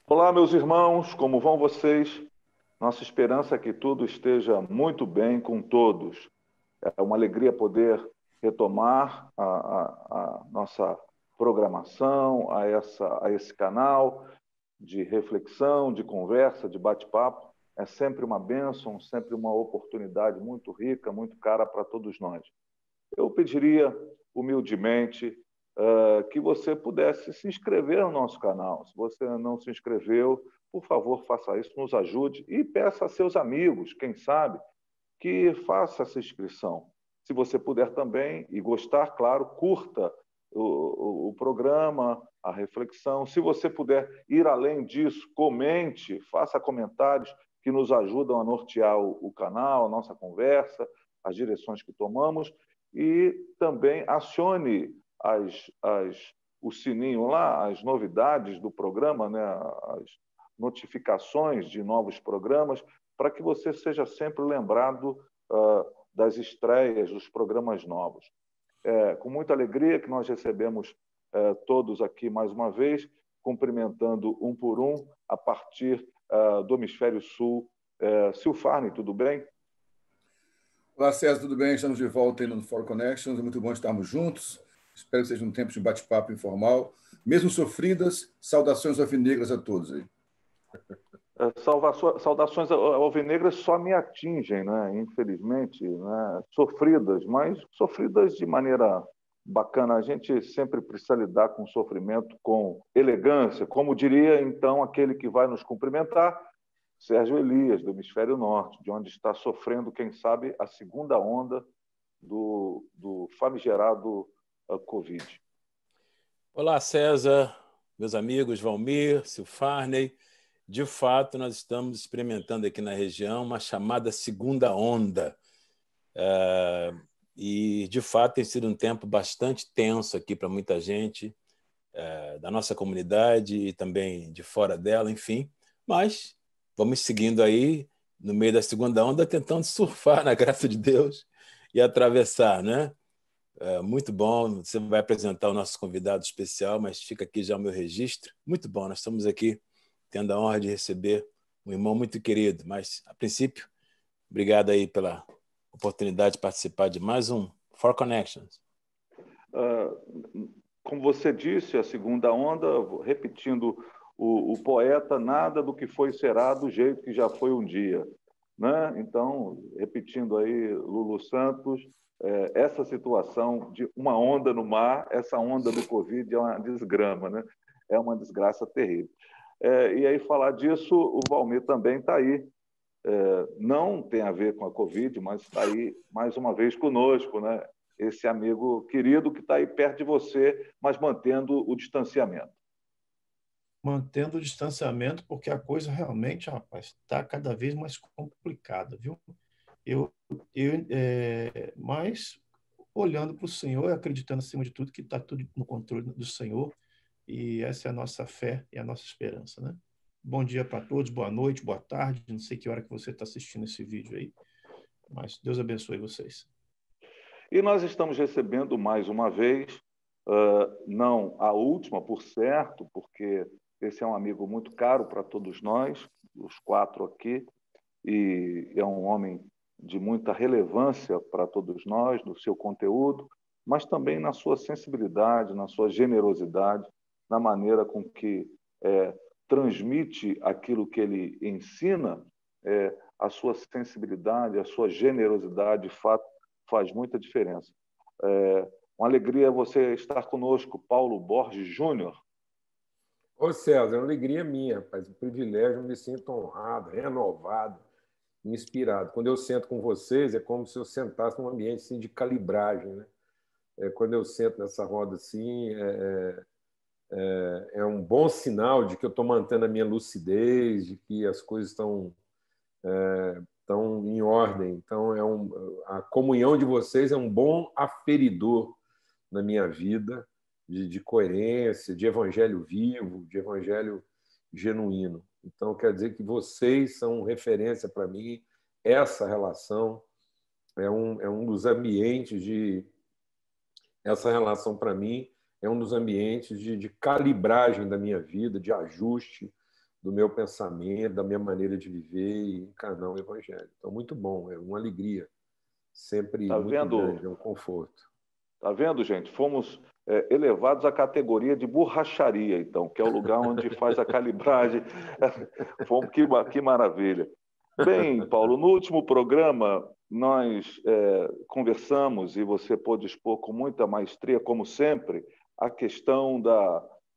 Olá, meus irmãos, como vão vocês? Nossa esperança é que tudo esteja muito bem com todos. É uma alegria poder retomar a nossa programação, a esse canal de reflexão, de conversa, de bate-papo. É sempre uma bênção, sempre uma oportunidade muito rica, muito cara para todos nós. Eu pediria humildemente que você pudesse se inscrever no nosso canal. Se você não se inscreveu, por favor, faça isso, nos ajude e peça a seus amigos, quem sabe, que faça essa inscrição. Se você puder também e gostar, claro, curta o programa, a reflexão. Se você puder ir além disso, comente, faça comentários que nos ajudam a nortear o canal, a nossa conversa, as direções que tomamos, e também acione o sininho lá, as novidades do programa, né? As notificações de novos programas, para que você seja sempre lembrado das estreias, dos programas novos. É com muita alegria que nós recebemos todos aqui mais uma vez, cumprimentando um por um, a partir do Hemisfério Sul. Silfarne, tudo bem? Olá, César, tudo bem? Estamos de volta aí no For Connections. É muito bom estarmos juntos. Espero que seja um tempo de bate-papo informal. Mesmo sofridas, saudações alvinegras a todos aí. Saudações alvinegras só me atingem, né? Infelizmente, né? Sofridas, mas sofridas de maneira bacana. A gente sempre precisa lidar com o sofrimento com elegância, como diria então aquele que vai nos cumprimentar, Sérgio Elias, do Hemisfério Norte, de onde está sofrendo, quem sabe, a segunda onda do famigerado Covid. Olá, César, meus amigos Valmir, Silfarney. De fato, nós estamos experimentando aqui na região uma chamada segunda onda. E, de fato, tem sido um tempo bastante tenso aqui para muita gente, da nossa comunidade e também de fora dela, enfim. Mas vamos seguindo aí, no meio da segunda onda, tentando surfar na graça de Deus e atravessar, né? Muito bom, você vai apresentar o nosso convidado especial, mas fica aqui já o meu registro. Muito bom, nós estamos aqui tendo a honra de receber um irmão muito querido, mas, a princípio, obrigado aí pela oportunidade de participar de mais um For Connections. Como você disse, a segunda onda, repetindo o poeta, nada do que foi será do jeito que já foi um dia. Né? Então, repetindo aí Lulu Santos, essa situação de uma onda no mar, essa onda do Covid é uma desgrama, né? É uma desgraça terrível. E aí, falar disso, o Valmir também está aí. Não tem a ver com a Covid, mas está aí mais uma vez conosco, né? Esse amigo querido que está aí perto de você, mas mantendo o distanciamento. Mantendo o distanciamento, porque a coisa realmente, rapaz, está cada vez mais complicada, viu? Mas olhando para o Senhor e acreditando, acima de tudo, que está tudo no controle do Senhor, e essa é a nossa fé e a nossa esperança, né? Bom dia para todos, boa noite, boa tarde, não sei que hora que você está assistindo esse vídeo aí, mas Deus abençoe vocês. E nós estamos recebendo mais uma vez, não a última, por certo, porque esse é um amigo muito caro para todos nós, os quatro aqui, e é um homem de muita relevância para todos nós, no seu conteúdo, mas também na sua sensibilidade, na sua generosidade, na maneira com que transmite aquilo que ele ensina, a sua sensibilidade, a sua generosidade, de fato, faz muita diferença. Uma alegria você estar conosco, Paulo Borges Júnior. Ô César, é uma alegria minha, rapaz, um privilégio, eu me sinto honrado, renovado, inspirado. Quando eu sento com vocês, é como se eu sentasse num ambiente assim, de calibragem, né? Quando eu sento nessa roda assim, é um bom sinal de que eu estou mantendo a minha lucidez, de que as coisas estão em ordem. Então, a comunhão de vocês é um bom aferidor na minha vida, de coerência, de evangelho vivo, de evangelho genuíno. Então, quer dizer que vocês são referência para mim, essa relação é um dos ambientes de... Essa relação, para mim, é um dos ambientes de calibragem da minha vida, de ajuste do meu pensamento, da minha maneira de viver e encarnar o Evangelho. Então, muito bom, é uma alegria sempre Tá muito vendo? grande, é um conforto. Tá vendo, gente? Fomos elevados à categoria de borracharia, então, que é o lugar onde faz a calibragem. Que maravilha. Bem, Paulo, no último programa nós conversamos e você pôde expor com muita maestria, como sempre, a questão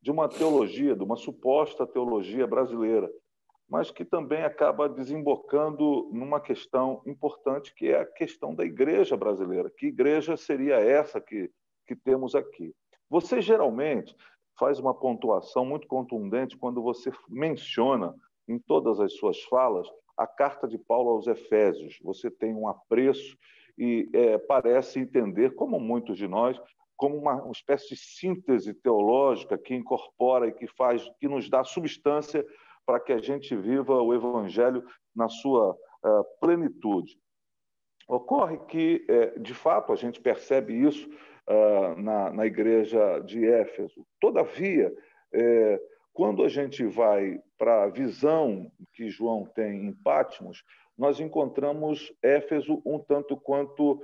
de uma teologia, de uma suposta teologia brasileira, mas que também acaba desembocando numa questão importante, que é a questão da igreja brasileira. Que igreja seria essa que temos aqui? Você geralmente faz uma pontuação muito contundente quando você menciona em todas as suas falas a carta de Paulo aos Efésios. Você tem um apreço e parece entender, como muitos de nós, como uma espécie de síntese teológica que incorpora e que nos dá substância para que a gente viva o Evangelho na sua plenitude. Ocorre que, de fato, a gente percebe isso na igreja de Éfeso. Todavia, quando a gente vai para a visão que João tem em Patmos, nós encontramos Éfeso um tanto quanto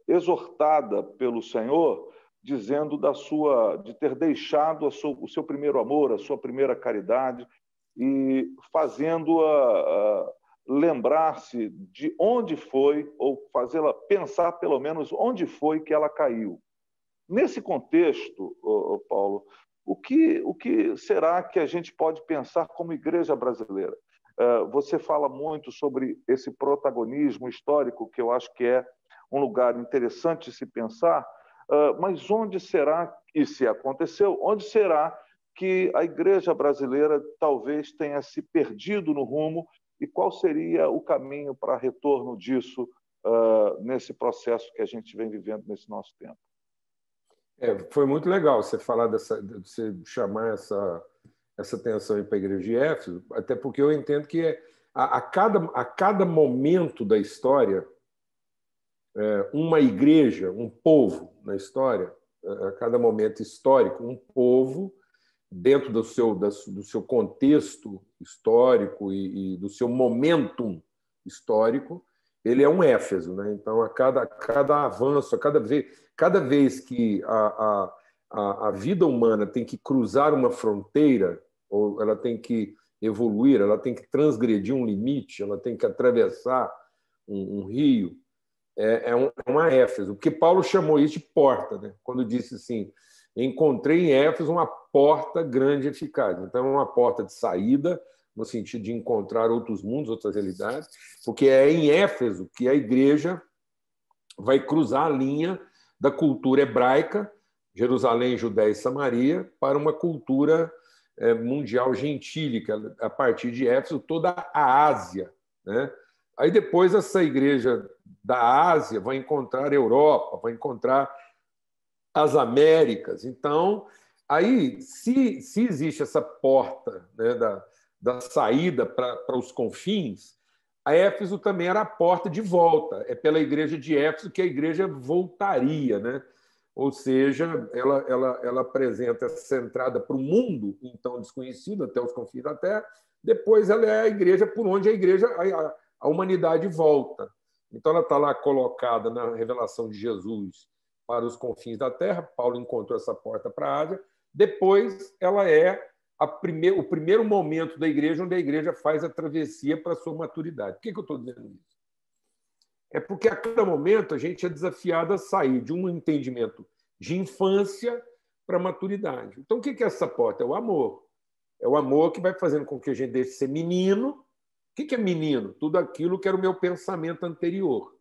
exortada pelo Senhor, dizendo de ter deixado o seu primeiro amor, a sua primeira caridade, e fazendo-a lembrar-se de onde foi, ou fazê-la pensar, pelo menos, onde foi que ela caiu. Nesse contexto, Paulo, o que será que a gente pode pensar como igreja brasileira? Você fala muito sobre esse protagonismo histórico, que eu acho que é um lugar interessante de se pensar, mas onde será, e se aconteceu, onde será que a igreja brasileira talvez tenha se perdido no rumo, e qual seria o caminho para retorno disso nesse processo que a gente vem vivendo nesse nosso tempo? Foi muito legal você falar você chamar essa atenção para a igreja de Éfeso, até porque eu entendo que a cada momento da história, uma igreja, um povo na história, a cada momento histórico, um povo, dentro do seu contexto histórico e do seu momentum histórico, ele é um Éfeso, né? Então, a cada avanço, cada vez que a vida humana tem que cruzar uma fronteira, ou ela tem que evoluir, ela tem que transgredir um limite, ela tem que atravessar um rio, é uma Éfeso, porque Paulo chamou isso de porta, né? Quando disse assim: encontrei em Éfeso uma porta grande e eficaz. Então, é uma porta de saída, no sentido de encontrar outros mundos, outras realidades, porque é em Éfeso que a igreja vai cruzar a linha da cultura hebraica, Jerusalém, Judéia e Samaria, para uma cultura mundial gentílica, a partir de Éfeso, toda a Ásia, né? Aí depois essa igreja da Ásia vai encontrar a Europa, vai encontrar as Américas. Então, aí, se existe essa porta, né, da saída para os confins, a Éfeso também era a porta de volta. É pela igreja de Éfeso que a igreja voltaria, né? Ou seja, ela apresenta essa entrada para o mundo, então desconhecido, até os confins da Terra. Depois ela é a igreja por onde a humanidade volta. Então ela está lá colocada na revelação de Jesus para os confins da Terra. Paulo encontrou essa porta para a Ásia. Depois ela é o primeiro momento da igreja onde a igreja faz a travessia para a sua maturidade. Por que eu estou dizendo isso? É porque a cada momento a gente é desafiado a sair de um entendimento de infância para a maturidade. Então, o que é essa porta? É o amor. É o amor que vai fazendo com que a gente deixe de ser menino. O que é menino? Tudo aquilo que era o meu pensamento anterior.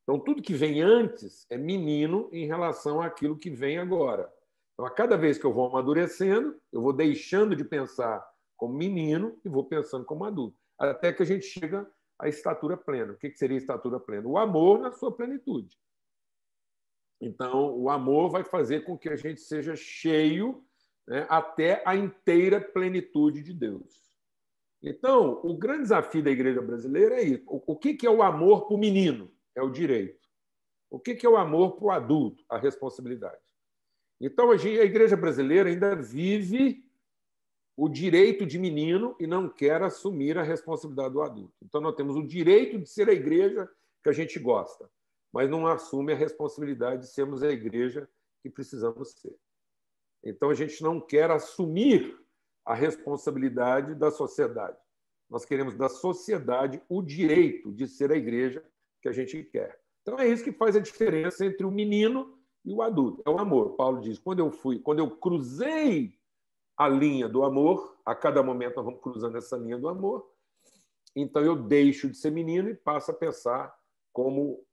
Então, tudo que vem antes é menino em relação àquilo que vem agora. Então, a cada vez que eu vou amadurecendo, eu vou deixando de pensar como menino e vou pensando como adulto. Até que a gente chega à estatura plena. O que seria a estatura plena? O amor na sua plenitude. Então, o amor vai fazer com que a gente seja cheio, né, até a inteira plenitude de Deus. Então, o grande desafio da igreja brasileira é isso. O que é o amor para o menino? é o direito. O que é o amor para o adulto? A responsabilidade. Então, a igreja brasileira ainda vive o direito de menino e não quer assumir a responsabilidade do adulto. Então, nós temos o direito de ser a igreja que a gente gosta, mas não assume a responsabilidade de sermos a igreja que precisamos ser. Então, a gente não quer assumir a responsabilidade da sociedade. Nós queremos da sociedade o direito de ser a igreja que a gente quer. Então, é isso que faz a diferença entre o menino e o adulto. É o amor. Paulo diz, quando eu cruzei a linha do amor, a cada momento nós vamos cruzando essa linha do amor, então eu deixo de ser menino e passo a pensar como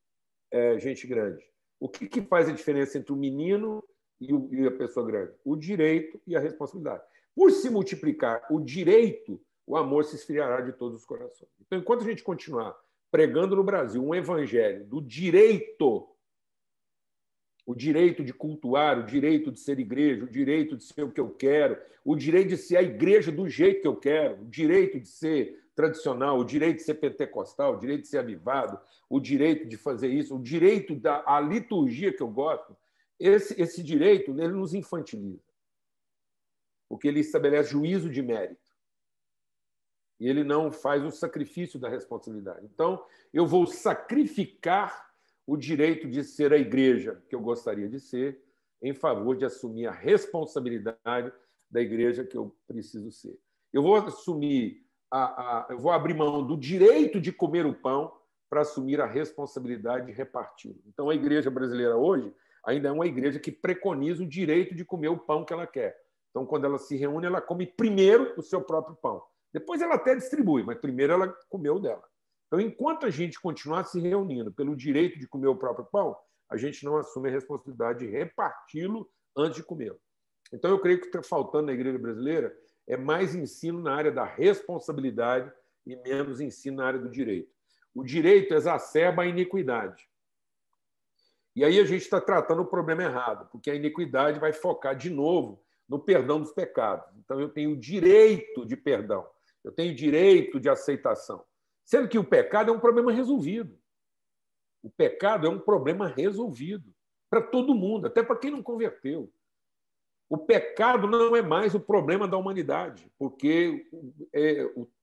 gente grande. O que faz a diferença entre o menino e a pessoa grande? O direito e a responsabilidade. Por se multiplicar o direito, o amor se esfriará de todos os corações. Então, enquanto a gente continuar pregando no Brasil um evangelho do direito, o direito de cultuar, o direito de ser igreja, o direito de ser o que eu quero, o direito de ser a igreja do jeito que eu quero, o direito de ser tradicional, o direito de ser pentecostal, o direito de ser avivado, o direito de fazer isso, o direito da liturgia que eu gosto, esse direito ele nos infantiliza, porque ele estabelece juízo de mérito e ele não faz o sacrifício da responsabilidade. Então, eu vou sacrificar o direito de ser a igreja que eu gostaria de ser em favor de assumir a responsabilidade da igreja que eu preciso ser. Eu vou assumir, eu vou abrir mão do direito de comer o pão para assumir a responsabilidade de reparti-lo. Então, a igreja brasileira hoje ainda é uma igreja que preconiza o direito de comer o pão que ela quer. Então, quando ela se reúne, ela come primeiro o seu próprio pão. Depois ela até distribui, mas primeiro ela comeu o dela. Então, enquanto a gente continuar se reunindo pelo direito de comer o próprio pão, a gente não assume a responsabilidade de reparti-lo antes de comê-lo. Então, eu creio que o que está faltando na igreja brasileira é mais ensino na área da responsabilidade e menos ensino na área do direito. O direito exacerba a iniquidade. E aí a gente está tratando o problema errado, porque a iniquidade vai focar de novo no perdão dos pecados. Então, eu tenho direito de perdão, eu tenho direito de aceitação. Sendo que o pecado é um problema resolvido. O pecado é um problema resolvido para todo mundo, até para quem não converteu. O pecado não é mais o problema da humanidade, porque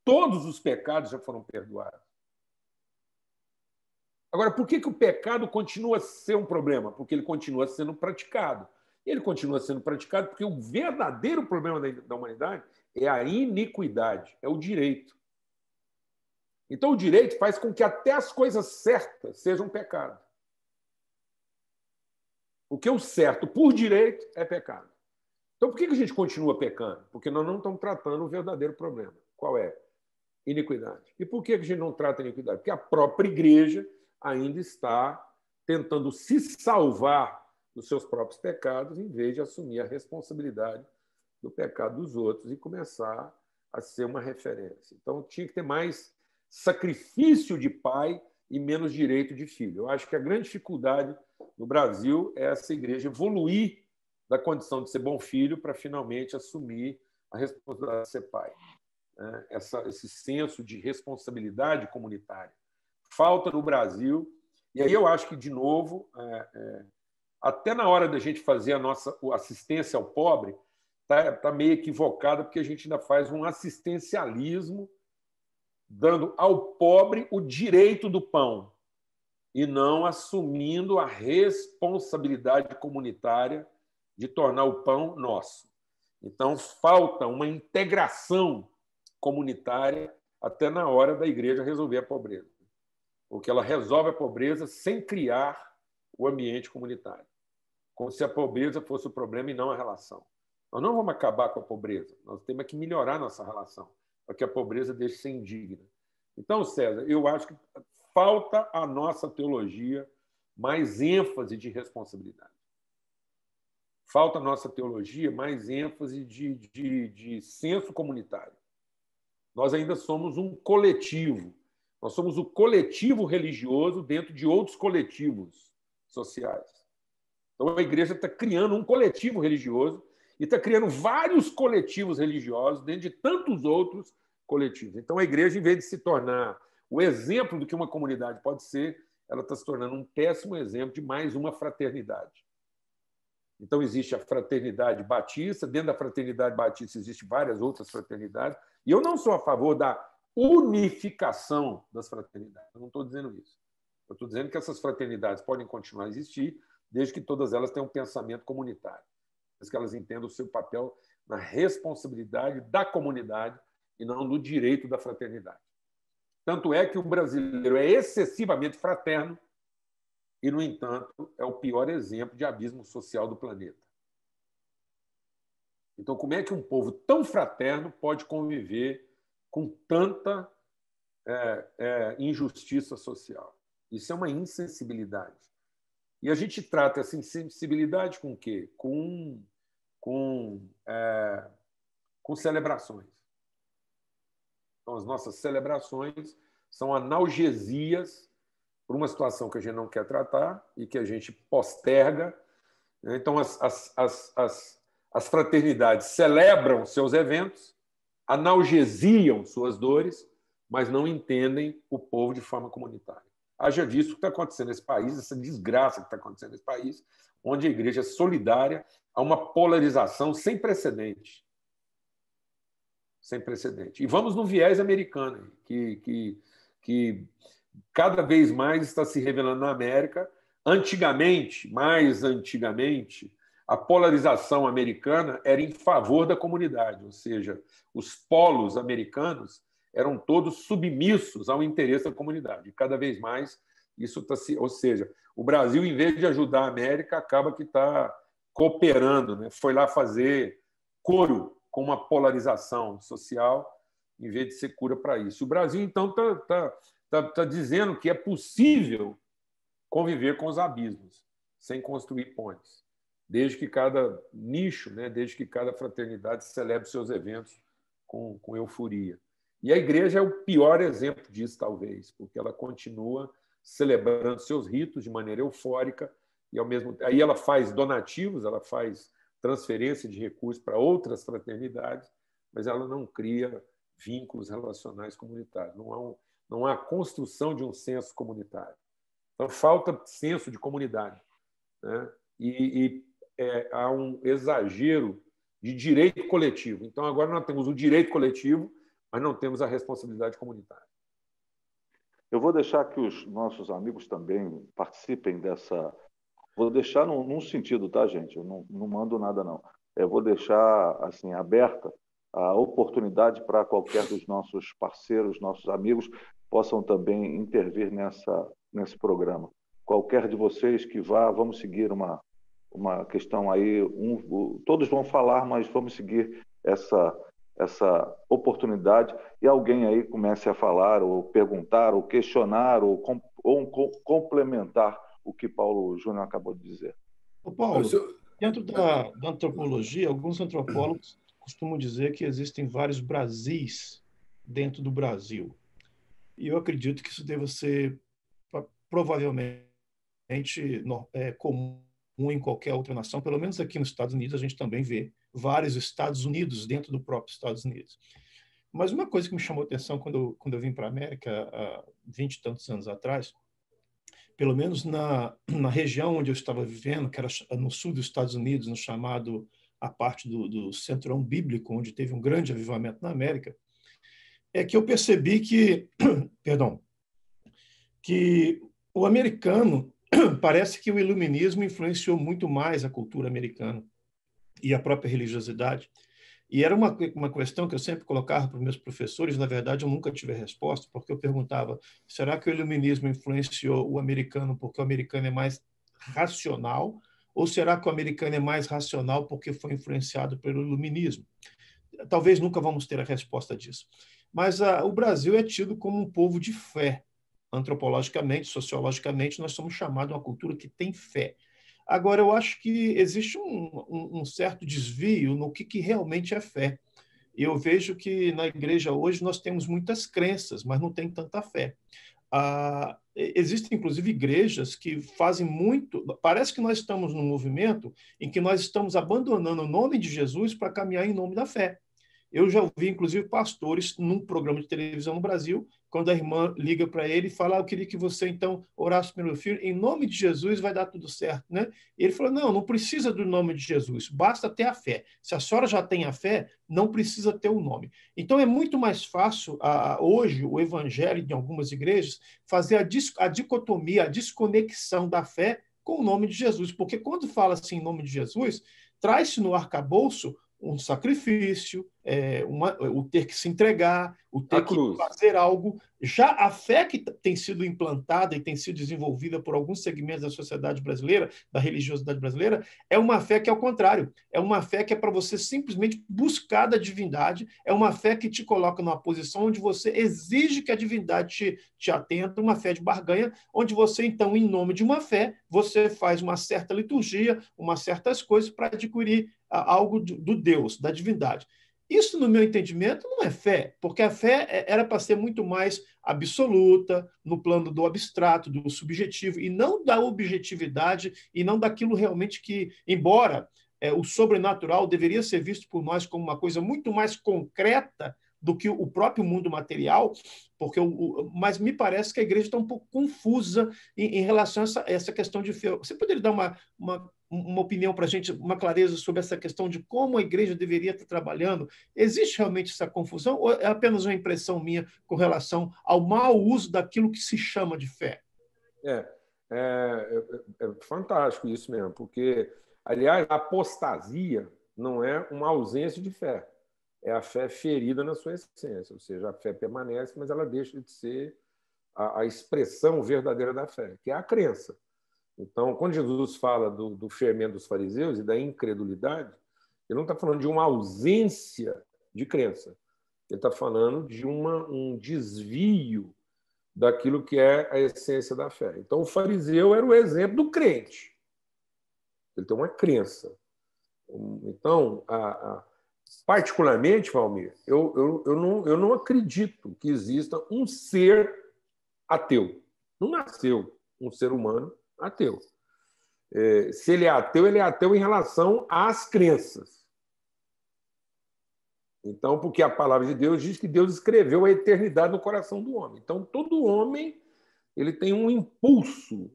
todos os pecados já foram perdoados. Agora, por que o pecado continua a ser um problema? Porque ele continua sendo praticado. Ele continua sendo praticado porque o verdadeiro problema da humanidade é a iniquidade, é o direito. Então, o direito faz com que até as coisas certas sejam pecado. Porque o certo por direito é pecado. Então, por que a gente continua pecando? Porque nós não estamos tratando o verdadeiro problema. Qual é? Iniquidade. E por que a gente não trata a iniquidade? Porque a própria igreja ainda está tentando se salvar dos seus próprios pecados, em vez de assumir a responsabilidade do pecado dos outros e começar a ser uma referência. Então, tinha que ter mais sacrifício de pai e menos direito de filho. Eu acho que a grande dificuldade no Brasil é essa igreja evoluir da condição de ser bom filho para finalmente assumir a responsabilidade de ser pai. Esse senso de responsabilidade comunitária falta no Brasil. E aí eu acho que, de novo, até na hora da gente fazer a nossa assistência ao pobre, está meio equivocada, porque a gente ainda faz um assistencialismo dando ao pobre o direito do pão e não assumindo a responsabilidade comunitária de tornar o pão nosso. Então, falta uma integração comunitária até na hora da igreja resolver a pobreza, porque ela resolve a pobreza sem criar o ambiente comunitário, como se a pobreza fosse o problema e não a relação. Nós não vamos acabar com a pobreza, nós temos que melhorar nossa relação, para que a pobreza deixe de ser indigna. Então, César, eu acho que falta à nossa teologia mais ênfase de responsabilidade. Falta à nossa teologia mais ênfase de senso comunitário. Nós ainda somos um coletivo. Nós somos o coletivo religioso dentro de outros coletivos sociais. Então, a igreja está criando um coletivo religioso e está criando vários coletivos religiosos dentro de tantos outros coletivos. Então, a igreja, em vez de se tornar o exemplo do que uma comunidade pode ser, ela está se tornando um péssimo exemplo de mais uma fraternidade. Então, existe a fraternidade batista, dentro da fraternidade batista existem várias outras fraternidades, e eu não sou a favor da unificação das fraternidades, eu não estou dizendo isso. Eu estou dizendo que essas fraternidades podem continuar a existir, desde que todas elas tenham um pensamento comunitário, desde que elas entendam o seu papel na responsabilidade da comunidade e não do direito da fraternidade. Tanto é que o brasileiro é excessivamente fraterno e, no entanto, é o pior exemplo de abismo social do planeta. Então, como é que um povo tão fraterno pode conviver com tanta injustiça social? Isso é uma insensibilidade. E a gente trata essa insensibilidade com o quê? Com celebrações. Então, as nossas celebrações são analgesias por uma situação que a gente não quer tratar e que a gente posterga. Então, as fraternidades celebram seus eventos, analgesiam suas dores, mas não entendem o povo de forma comunitária. Haja visto o que está acontecendo nesse país, essa desgraça que está acontecendo nesse país, onde a igreja é solidária a uma polarização sem precedente. Sem precedente. E vamos no viés americano, que cada vez mais está se revelando na América. Antigamente, mais antigamente, a polarização americana era em favor da comunidade, ou seja, os polos americanos eram todos submissos ao interesse da comunidade. E cada vez mais isso está se... Ou seja, o Brasil, em vez de ajudar a América, acaba que está cooperando, né? Foi lá fazer coro com uma polarização social, em vez de ser cura para isso. O Brasil, então, está dizendo que é possível conviver com os abismos, sem construir pontes, desde que cada nicho, né, desde que cada fraternidade celebre seus eventos com euforia. E a igreja é o pior exemplo disso, talvez, porque ela continua celebrando seus ritos de maneira eufórica, e ao mesmo aí ela faz donativos, ela faz transferência de recursos para outras fraternidades, mas ela não cria vínculos relacionais comunitários. Não há construção de um senso comunitário. Então, falta senso de comunidade, né? Há um exagero de direito coletivo. Então, agora nós temos o direito coletivo, mas não temos a responsabilidade comunitária. Eu vou deixar que os nossos amigos também participem dessa... Vou deixar num sentido, tá, gente? Eu não mando nada, não. Eu vou deixar assim, aberta a oportunidade para qualquer dos nossos parceiros, nossos amigos, possam também intervir nesse programa. Qualquer de vocês que vá, vamos seguir uma questão aí. Todos vão falar, mas vamos seguir essa oportunidade e alguém aí comece a falar, ou perguntar, ou questionar, ou complementar o que Paulo Júnior acabou de dizer. Ô Paulo, dentro da antropologia, alguns antropólogos costumam dizer que existem vários Brasis dentro do Brasil. E eu acredito que isso deva ser provavelmente comum em qualquer outra nação. Pelo menos aqui nos Estados Unidos a gente também vê vários Estados Unidos dentro do próprio Estados Unidos. Mas uma coisa que me chamou a atenção quando eu vim para a América há 20 e tantos anos atrás, pelo menos na região onde eu estava vivendo, que era no sul dos Estados Unidos, no chamado a parte do Centrão Bíblico, onde teve um grande avivamento na América, é que eu percebi que, que o americano, parece que o iluminismo influenciou muito mais a cultura americana e a própria religiosidade. E era uma questão que eu sempre colocava para os meus professores, na verdade eu nunca tive a resposta, porque eu perguntava, será que o iluminismo influenciou o americano porque o americano é mais racional, ou será que o americano é mais racional porque foi influenciado pelo iluminismo? Talvez nunca vamos ter a resposta disso. Mas o Brasil é tido como um povo de fé. Antropologicamente, sociologicamente, nós somos chamados uma cultura que tem fé. Agora, eu acho que existe um certo desvio no que realmente é fé. Eu vejo que na igreja hoje nós temos muitas crenças, mas não tem tanta fé. Existem, inclusive, igrejas que fazem muito... Parece que nós estamos num movimento em que nós estamos abandonando o nome de Jesus para caminhar em nome da fé. Eu já ouvi, inclusive, pastores num programa de televisão no Brasil, quando a irmã liga para ele e fala: eu queria que você, então, orasse pelo meu filho, em nome de Jesus vai dar tudo certo, né? E ele falou: não, não precisa do nome de Jesus, basta ter a fé. Se a senhora já tem a fé, não precisa ter o nome. Então, é muito mais fácil, hoje, o evangelho, em algumas igrejas, fazer a dicotomia, a desconexão da fé com o nome de Jesus, porque quando fala assim em nome de Jesus, traz-se no arcabouço um sacrifício, o ter que se entregar, o ter que fazer algo. Já a fé que tem sido implantada e tem sido desenvolvida por alguns segmentos da sociedade brasileira, da religiosidade brasileira, é uma fé que é o contrário. É uma fé que é para você simplesmente buscar da divindade, é uma fé que te coloca numa posição onde você exige que a divindade te atenda, uma fé de barganha, onde você, então, em nome de uma fé, você faz uma certa liturgia, umas certas coisas para adquirir algo do Deus, da divindade. Isso, no meu entendimento, não é fé, porque a fé era para ser muito mais absoluta, no plano do abstrato, do subjetivo, e não da objetividade, e não daquilo realmente que, embora o sobrenatural deveria ser visto por nós como uma coisa muito mais concreta do que o próprio mundo material, porque mas me parece que a igreja está um pouco confusa em relação a essa questão de fé. Você poderia dar uma opinião para a gente, uma clareza sobre essa questão de como a igreja deveria estar trabalhando? Existe realmente essa confusão ou é apenas uma impressão minha com relação ao mau uso daquilo que se chama de fé? É fantástico isso mesmo, porque, aliás, a apostasia não é uma ausência de fé, é a fé ferida na sua essência, ou seja, a fé permanece, mas ela deixa de ser a expressão verdadeira da fé, que é a crença. Então, quando Jesus fala do fermento dos fariseus e da incredulidade, ele não está falando de uma ausência de crença, ele está falando de um desvio daquilo que é a essência da fé. Então, o fariseu era o exemplo do crente. Ele tem uma crença. Então, particularmente, Valmir, eu não acredito que exista um ser ateu. Não nasceu um ser humano ateu. Se ele é ateu em relação às crenças. Então, porque a palavra de Deus diz que Deus escreveu a eternidade no coração do homem. Então, todo homem ele tem um impulso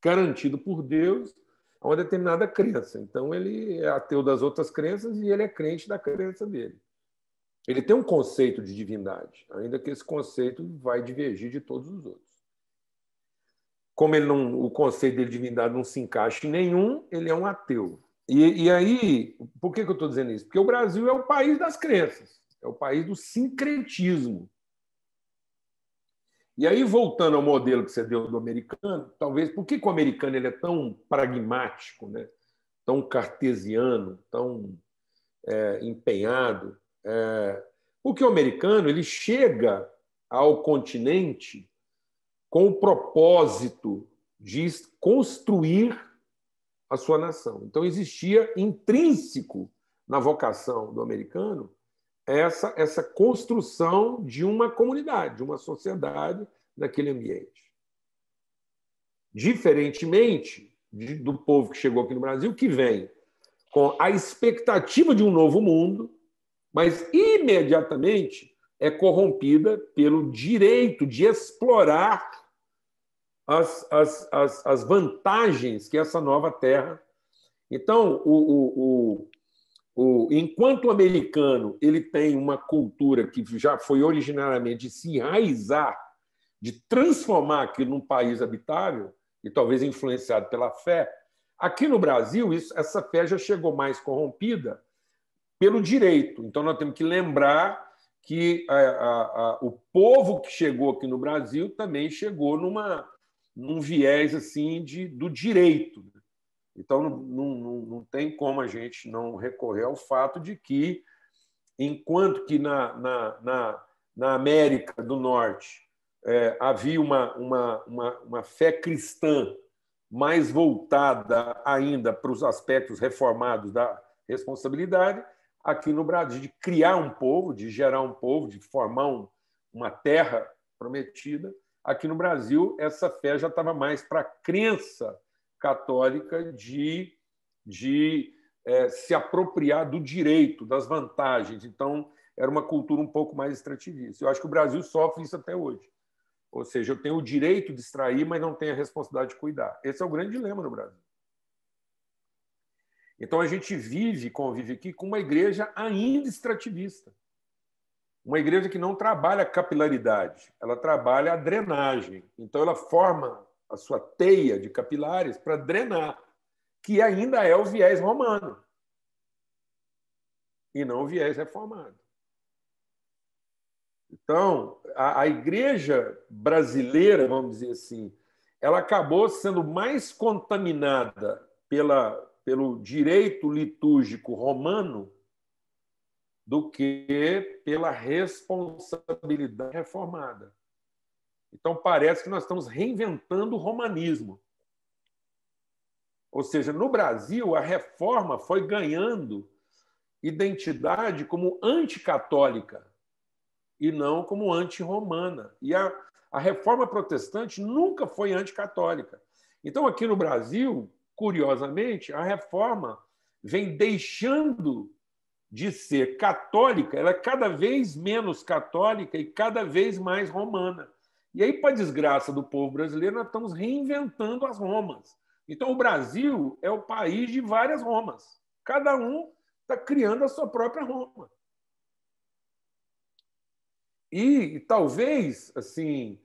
garantido por Deus a uma determinada crença. Então, ele é ateu das outras crenças e ele é crente da crença dele. Ele tem um conceito de divindade, ainda que esse conceito vai divergir de todos os outros. Como o conceito de divindade não se encaixa em nenhum, ele é um ateu. E aí, por que eu estou dizendo isso? Porque o Brasil é o país das crenças, é o país do sincretismo. E aí, voltando ao modelo que você deu do americano, talvez, por que o americano ele é tão pragmático, né? Tão cartesiano, tão empenhado? Porque o americano ele chega ao continente com o propósito de construir a sua nação. Então, existia intrínseco na vocação do americano essa construção de uma comunidade, de uma sociedade naquele ambiente. Diferentemente do povo que chegou aqui no Brasil, que vem com a expectativa de um novo mundo, mas imediatamente é corrompida pelo direito de explorar as vantagens que essa nova terra. Então, enquanto o americano ele tem uma cultura que já foi originariamente de se enraizar, de transformar aquilo num país habitável, e talvez influenciado pela fé, aqui no Brasil essa fé já chegou mais corrompida pelo direito. Então, nós temos que lembrar que o povo que chegou aqui no Brasil também chegou num viés assim do direito. Então, não tem como a gente não recorrer ao fato de que, enquanto que na América do Norte havia uma fé cristã mais voltada ainda para os aspectos reformados da responsabilidade, aqui no Brasil, de criar um povo, de gerar um povo, de formar uma terra prometida, aqui no Brasil, essa fé já estava mais para a crença católica de se apropriar do direito, das vantagens. Então, era uma cultura um pouco mais extrativista. Eu acho que o Brasil sofre isso até hoje. Ou seja, eu tenho o direito de extrair, mas não tenho a responsabilidade de cuidar. Esse é o grande dilema no Brasil. Então, a gente convive aqui com uma igreja ainda extrativista. Uma igreja que não trabalha a capilaridade, ela trabalha a drenagem. Então, ela forma a sua teia de capilares para drenar, que ainda é o viés romano e não o viés reformado. Então, a igreja brasileira, vamos dizer assim, ela acabou sendo mais contaminada pelo direito litúrgico romano do que pela responsabilidade reformada. Então, parece que nós estamos reinventando o romanismo. Ou seja, no Brasil, a reforma foi ganhando identidade como anticatólica e não como anti-romana. E a reforma protestante nunca foi anticatólica. Então, aqui no Brasil, curiosamente, a reforma vem deixando de ser católica, ela é cada vez menos católica e cada vez mais romana. E aí, para a desgraça do povo brasileiro, nós estamos reinventando as Romas. Então, o Brasil é o país de várias Romas. Cada um está criando a sua própria Roma. E talvez, assim,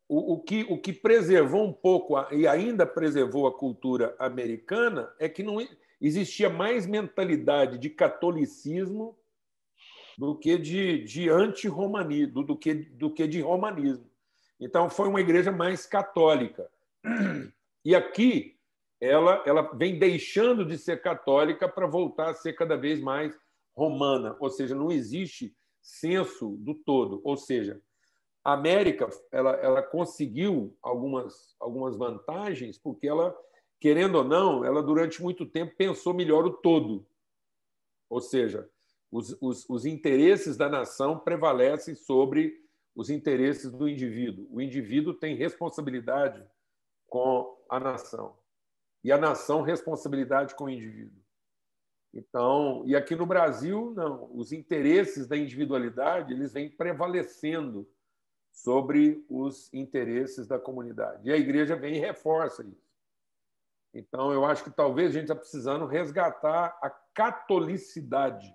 o que preservou um pouco e ainda preservou a cultura americana é que não existia mais mentalidade de catolicismo do que de anti-romanismo, do que de romanismo. Então, foi uma igreja mais católica. E aqui, ela vem deixando de ser católica para voltar a ser cada vez mais romana, ou seja, não existe senso do todo. Ou seja, a América ela conseguiu algumas vantagens porque ela, querendo ou não, ela durante muito tempo pensou melhor o todo. Ou seja, os interesses da nação prevalecem sobre os interesses do indivíduo. O indivíduo tem responsabilidade com a nação e a nação responsabilidade com o indivíduo. Então, e aqui no Brasil, não. Os interesses da individualidade eles vêm prevalecendo sobre os interesses da comunidade. E a igreja vem e reforça isso. Então, eu acho que talvez a gente está precisando resgatar a catolicidade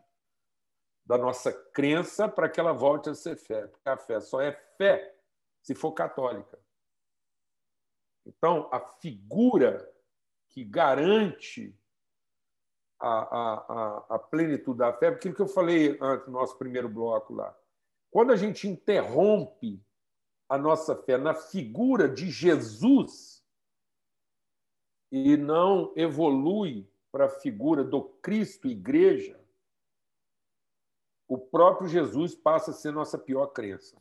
da nossa crença para que ela volte a ser fé. Porque a fé só é fé se for católica. Então, a figura que garante a plenitude da fé, aquilo que eu falei antes no nosso primeiro bloco lá. Quando a gente interrompe a nossa fé na figura de Jesus e não evolui para a figura do Cristo Igreja, o próprio Jesus passa a ser nossa pior crença.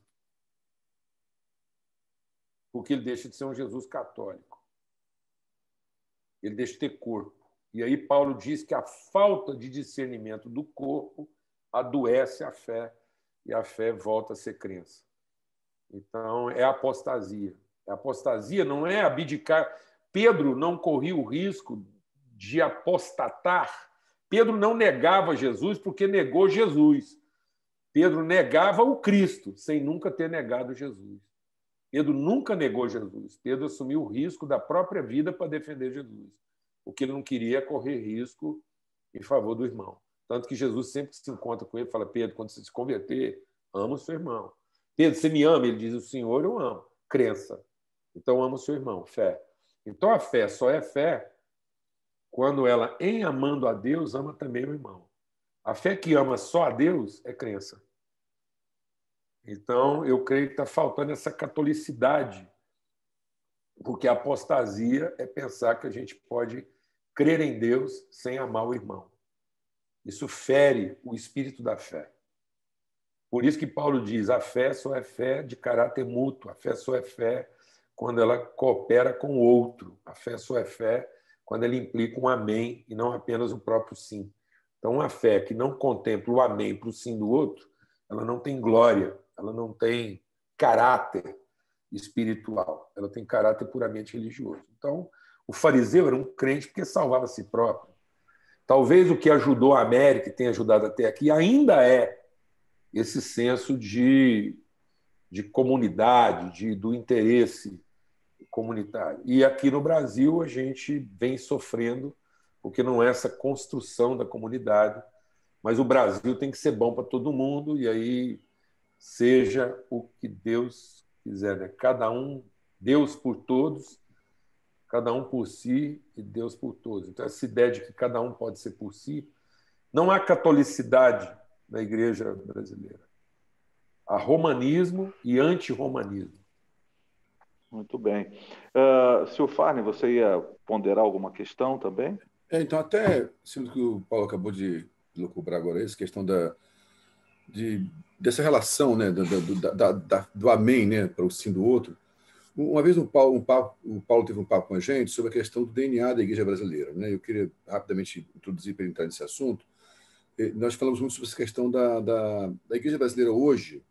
Porque ele deixa de ser um Jesus católico. Ele deixa de ter corpo. E aí Paulo diz que a falta de discernimento do corpo adoece a fé e a fé volta a ser crença. Então, é apostasia. A apostasia não é abdicar. Pedro não corria o risco de apostatar. Pedro não negava Jesus porque negou Jesus. Pedro negava o Cristo sem nunca ter negado Jesus. Pedro nunca negou Jesus. Pedro assumiu o risco da própria vida para defender Jesus. O que ele não queria é correr risco em favor do irmão. Tanto que Jesus sempre se encontra com ele e fala: Pedro, quando você se converter, ama o seu irmão. Pedro, você me ama? Ele diz: o Senhor eu amo. Crença. Então, ama o seu irmão. Fé. Então, a fé só é fé quando ela, em amando a Deus, ama também o irmão. A fé que ama só a Deus é crença. Então, eu creio que está faltando essa catolicidade, porque a apostasia é pensar que a gente pode crer em Deus sem amar o irmão. Isso fere o espírito da fé. Por isso que Paulo diz: a fé só é fé de caráter mútuo, a fé só é fé quando ela coopera com o outro, a fé só é fé quando ela implica um amém e não apenas o próprio sim. Então, uma fé que não contempla o amém para o sim do outro, ela não tem glória, ela não tem caráter espiritual, ela tem caráter puramente religioso. Então, o fariseu era um crente porque salvava a si próprio. Talvez o que ajudou a América e tem ajudado até aqui ainda é esse senso de comunidade, do interesse comunitário. E aqui no Brasil a gente vem sofrendo, porque não é essa construção da comunidade, mas o Brasil tem que ser bom para todo mundo, e aí seja o que Deus quiser, né? Cada um, Deus por todos, cada um por si e Deus por todos. Então, essa ideia de que cada um pode ser por si, não há catolicidade na igreja brasileira. Há romanismo e antirromanismo. Muito bem. Sr. Farney, você ia ponderar alguma questão também? Então, até sendo que o Paulo acabou de lucubrar agora, essa questão dessa relação, né, do amém, né, para o sim do outro. Uma vez o Paulo teve um papo com a gente sobre a questão do DNA da igreja brasileira, né? Eu queria rapidamente introduzir para entrar nesse assunto. Nós falamos muito sobre essa questão da igreja brasileira hoje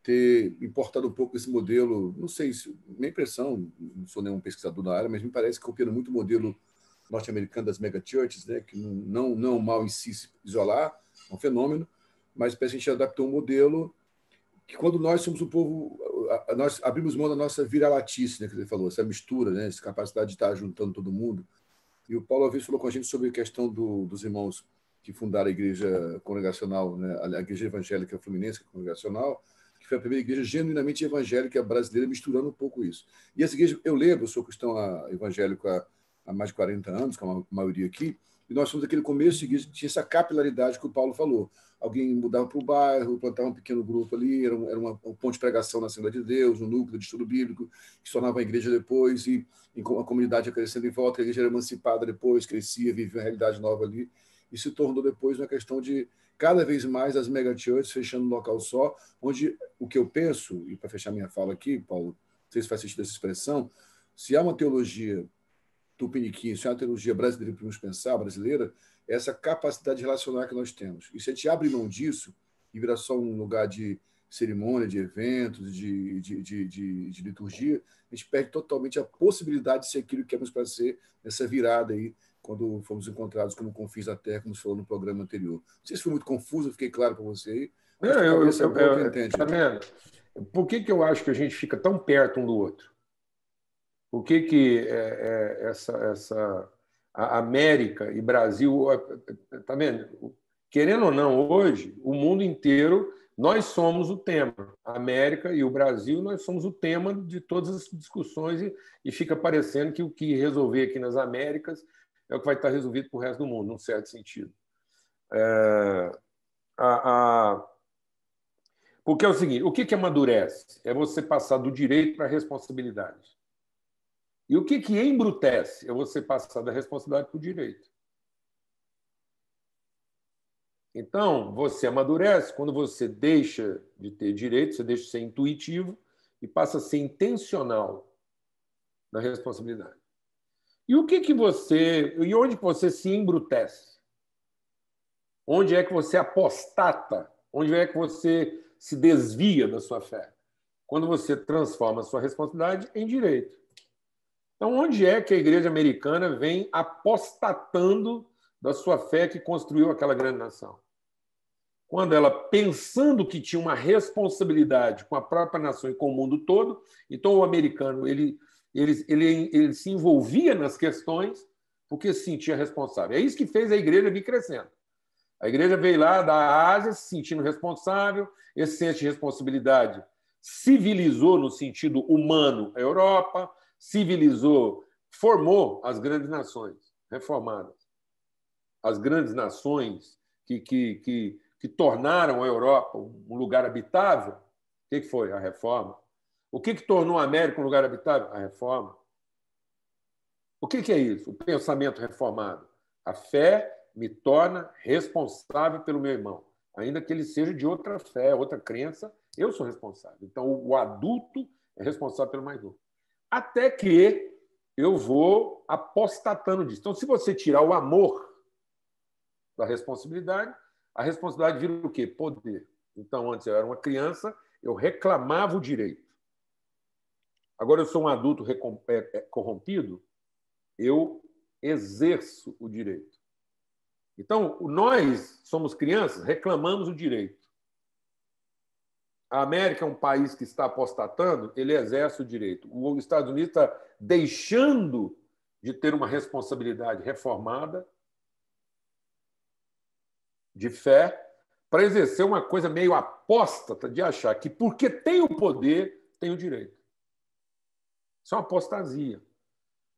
ter importado um pouco esse modelo, não sei, minha impressão, não sou nenhum pesquisador da área, mas me parece que copiando muito o modelo norte-americano das megachurches, né, que não mal em si se isolar, é um fenômeno, mas parece que a gente adaptou um modelo que quando nós somos um povo, nós abrimos mão da nossa vira-latice, né, que você falou, essa mistura, né, essa capacidade de estar juntando todo mundo. E o Paulo, uma vez, falou com a gente sobre a questão dos irmãos que fundaram a igreja congregacional, né, a igreja evangélica fluminense congregacional, que foi a primeira igreja genuinamente evangélica brasileira, misturando um pouco isso. E essa igreja, eu lembro, eu sou cristão evangélico há mais de 40 anos, como a maioria aqui, e nós fomos aquele começo de igreja, tinha essa capilaridade que o Paulo falou. Alguém mudava para o bairro, plantava um pequeno grupo ali, era um ponto de pregação na Assembleia de Deus, um núcleo de estudo bíblico, que se tornava a igreja depois, e a comunidade ia crescendo em volta, a igreja era emancipada depois, crescia, vivia uma realidade nova ali, e se tornou depois uma questão de cada vez mais as megachurches fechando um local só, onde o que eu penso, e para fechar minha fala aqui, Paulo, não sei se faz sentido essa expressão, se há uma teologia tupiniquim, se há uma teologia brasileira que podemos pensar, brasileira, é essa capacidade de relacionar que nós temos. E se a gente abre mão disso e vira só um lugar de cerimônia, de eventos, de liturgia, a gente perde totalmente a possibilidade de ser aquilo que queremos para ser nessa virada aí, quando fomos encontrados como confins da terra, como você falou no programa anterior. Não sei se foi muito confuso, fiquei claro para você aí. Tá vendo? Por que eu acho que a gente fica tão perto um do outro? Por que a América e Brasil, tá vendo? Querendo ou não, hoje, o mundo inteiro, nós somos o tema. A América e o Brasil, nós somos o tema de todas as discussões e fica parecendo que o que resolver aqui nas Américas é o que vai estar resolvido para o resto do mundo, num certo sentido. Porque é o seguinte, o que amadurece? É você passar do direito para a responsabilidade. E o que embrutece? É você passar da responsabilidade para o direito. Então, você amadurece quando você deixa de ter direito, você deixa de ser intuitivo e passa a ser intencional na responsabilidade. E o que você... E onde você se embrutece? Onde é que você apostata? Onde é que você se desvia da sua fé? Quando você transforma a sua responsabilidade em direito. Então, onde é que a igreja americana vem apostatando da sua fé que construiu aquela grande nação? Quando ela, pensando que tinha uma responsabilidade com a própria nação e com o mundo todo, então o americano ele se envolvia nas questões porque se sentia responsável. É isso que fez a igreja vir crescendo. A igreja veio lá da Ásia se sentindo responsável, esse senso de responsabilidade civilizou no sentido humano a Europa, civilizou, formou as grandes nações reformadas. As grandes nações que tornaram a Europa um lugar habitável. O que foi? A reforma. O que tornou a América um lugar habitável? A reforma. O que é isso? O pensamento reformado. A fé me torna responsável pelo meu irmão. Ainda que ele seja de outra fé, outra crença, eu sou responsável. Então, o adulto é responsável pelo mais novo. Até que eu vou apostatando disso. Então, se você tirar o amor da responsabilidade, a responsabilidade vira o quê? Poder. Então, antes eu era uma criança, eu reclamava o direito. Agora eu sou um adulto corrompido, eu exerço o direito. Então, nós somos crianças, reclamamos o direito. a América é um país que está apostatando, ele exerce o direito. Os Estados Unidos está deixando de ter uma responsabilidade reformada de fé para exercer uma coisa meio apóstata de achar que porque tem o poder, tem o direito. Isso é uma apostasia.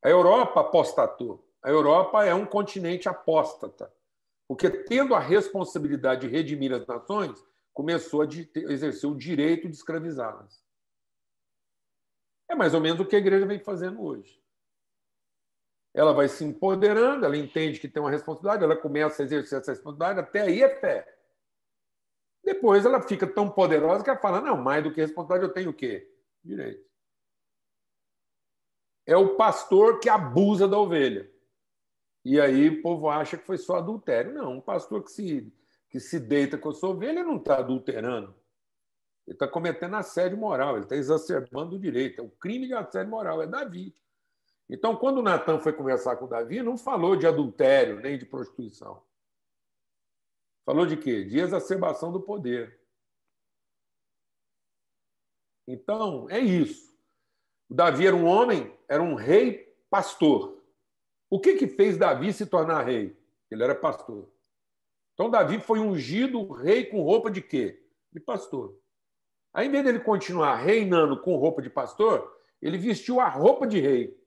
A Europa apostatou. A Europa é um continente apóstata, porque, tendo a responsabilidade de redimir as nações, começou a exercer o direito de escravizá-las. É mais ou menos o que a igreja vem fazendo hoje. Ela vai se empoderando, ela entende que tem uma responsabilidade, ela começa a exercer essa responsabilidade, até aí é fé. Depois ela fica tão poderosa que ela fala, não, mais do que responsabilidade eu tenho o quê? Direito. É o pastor que abusa da ovelha. E aí o povo acha que foi só adultério. Não, um pastor que se deita com a sua ovelha não está adulterando. Ele está cometendo assédio moral, ele está exacerbando o direito. É o crime de assédio moral, é Davi. Então, quando Natan foi conversar com Davi, não falou de adultério nem de prostituição. Falou de quê? De exacerbação do poder. Então, é isso. O Davi era um homem, era um rei pastor. O que fez Davi se tornar rei? Ele era pastor. Então, Davi foi ungido rei com roupa de quê? De pastor. Aí, em vez dele continuar reinando com roupa de pastor, ele vestiu a roupa de rei.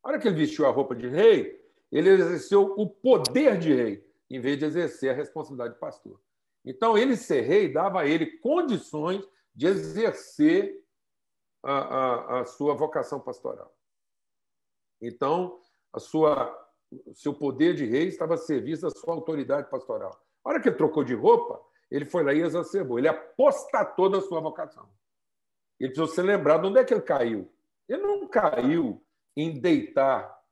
A hora que ele vestiu a roupa de rei, ele exerceu o poder de rei, em vez de exercer a responsabilidade de pastor. Então, ele ser rei dava a ele condições de exercer a sua vocação pastoral. Então, o seu poder de rei estava a serviço da sua autoridade pastoral. A hora que ele trocou de roupa, ele foi lá e exacerbou. Ele apostatou da sua vocação. Ele precisou ser lembrado de onde é que ele caiu. Ele não caiu em deitar